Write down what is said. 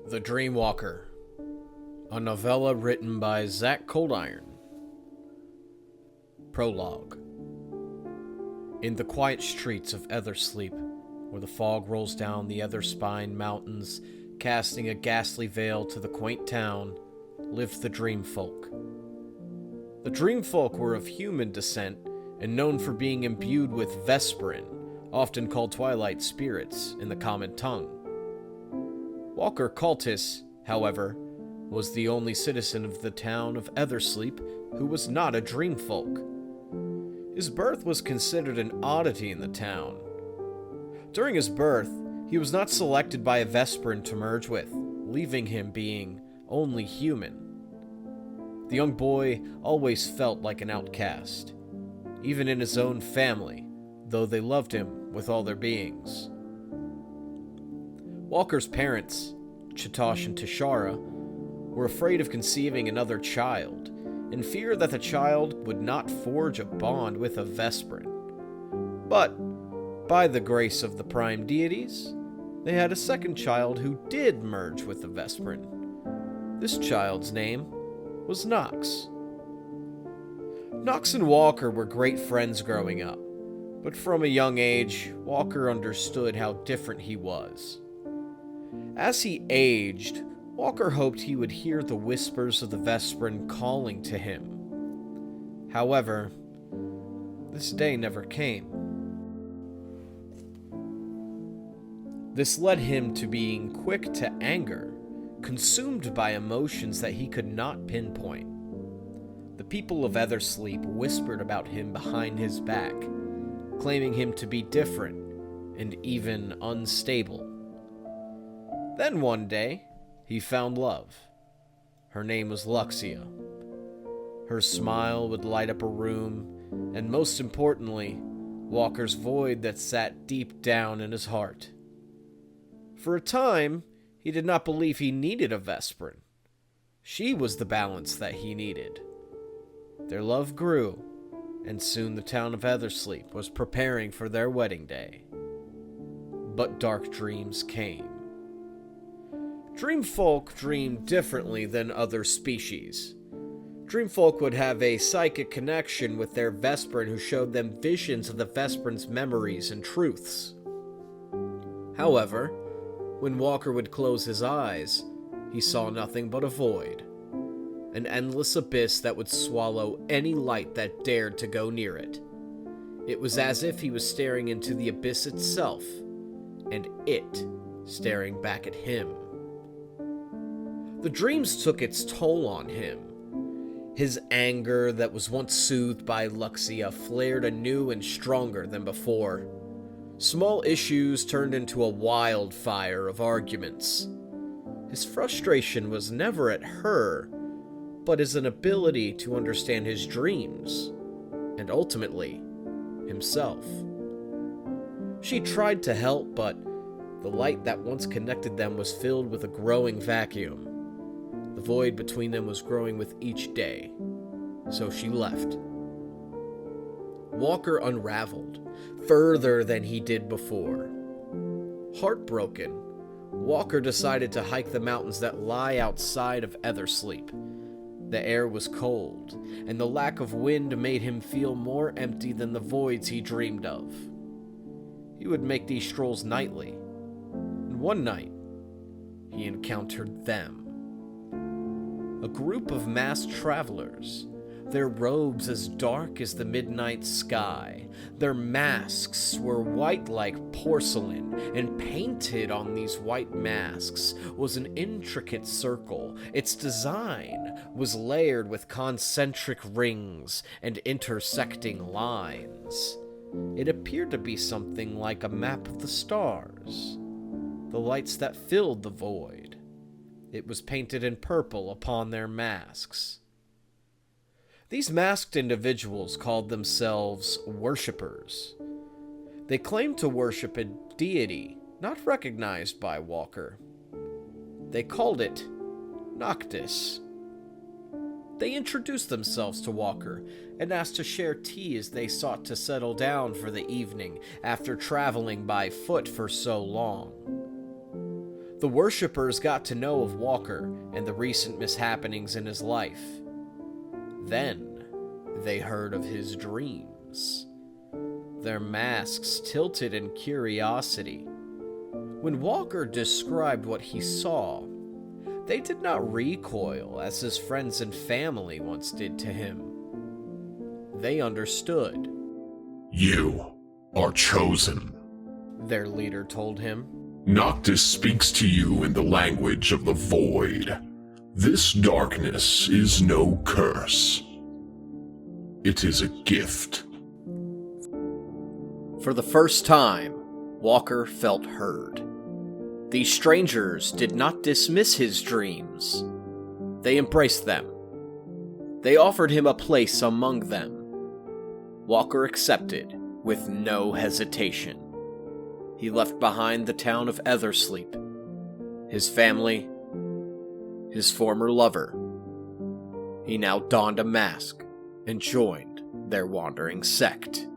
The Dreamwalker, a novella written by Zach Coldiron. Prologue. In the quiet streets of Ethersleep, where the fog rolls down the Etherspine Mountains, casting a ghastly veil to the quaint town, lived the Dreamfolk. The Dreamfolk were of human descent and known for being imbued with Vesperin, often called Twilight Spirits in the common tongue. Walker Cultis, however, was the only citizen of the town of Ethersleep who was not a Dreamfolk. His birth was considered an oddity in the town. During his birth, he was not selected by a Vesperin to merge with, leaving him being only human. The young boy always felt like an outcast, even in his own family, though they loved him with all their beings. Walker's parents, Chitosh and Tishara, were afraid of conceiving another child, in fear that the child would not forge a bond with a Vesperin. But, by the grace of the prime deities, they had a second child who did merge with the Vesperin. This child's name was Nox. Nox and Walker were great friends growing up, but from a young age, Walker understood how different he was. As he aged, Walker hoped he would hear the whispers of the Vesperin calling to him. However, this day never came. This led him to being quick to anger, consumed by emotions that he could not pinpoint. The people of Ethersleep whispered about him behind his back, claiming him to be different and even unstable. Then one day, he found love. Her name was Luxia. Her smile would light up a room, and most importantly, Walker's void that sat deep down in his heart. For a time, he did not believe he needed a Vesperin. She was the balance that he needed. Their love grew, and soon the town of Ethersleep was preparing for their wedding day. But dark dreams came. Dreamfolk dreamed differently than other species. Dreamfolk would have a psychic connection with their Vesperin who showed them visions of the Vesperin's memories and truths. However, when Walker would close his eyes, he saw nothing but a void, an endless abyss that would swallow any light that dared to go near it. It was as if he was staring into the abyss itself, and it staring back at him. The dreams took its toll on him. His anger that was once soothed by Luxia flared anew and stronger than before. Small issues turned into a wildfire of arguments. His frustration was never at her, but his inability to understand his dreams, and ultimately, himself. She tried to help, but the light that once connected them was filled with a growing vacuum. The void between them was growing with each day, so she left. Walker unraveled, further than he did before. Heartbroken, Walker decided to hike the mountains that lie outside of Ethersleep. The air was cold, and the lack of wind made him feel more empty than the voids he dreamed of. He would make these strolls nightly, and one night, he encountered them. A group of masked travelers, their robes as dark as the midnight sky. Their masks were white like porcelain, and painted on these white masks was an intricate circle. Its design was layered with concentric rings and intersecting lines. It appeared to be something like a map of the stars, the lights that filled the void. It was painted in purple upon their masks. These masked individuals called themselves worshippers. They claimed to worship a deity not recognized by Walker. They called it Noctis. They introduced themselves to Walker and asked to share tea as they sought to settle down for the evening after traveling by foot for so long. The worshippers got to know of Walker and the recent mishappenings in his life. Then, they heard of his dreams. Their masks tilted in curiosity. When Walker described what he saw, they did not recoil as his friends and family once did to him. They understood. You are chosen, their leader told him. Noctis speaks to you in the language of the void. This darkness is no curse. It is a gift. For the first time, Walker felt heard. These strangers did not dismiss his dreams. They embraced them. They offered him a place among them. Walker accepted with no hesitation. He left behind the town of Ethersleep, his family, his former lover. He now donned a mask and joined their wandering sect.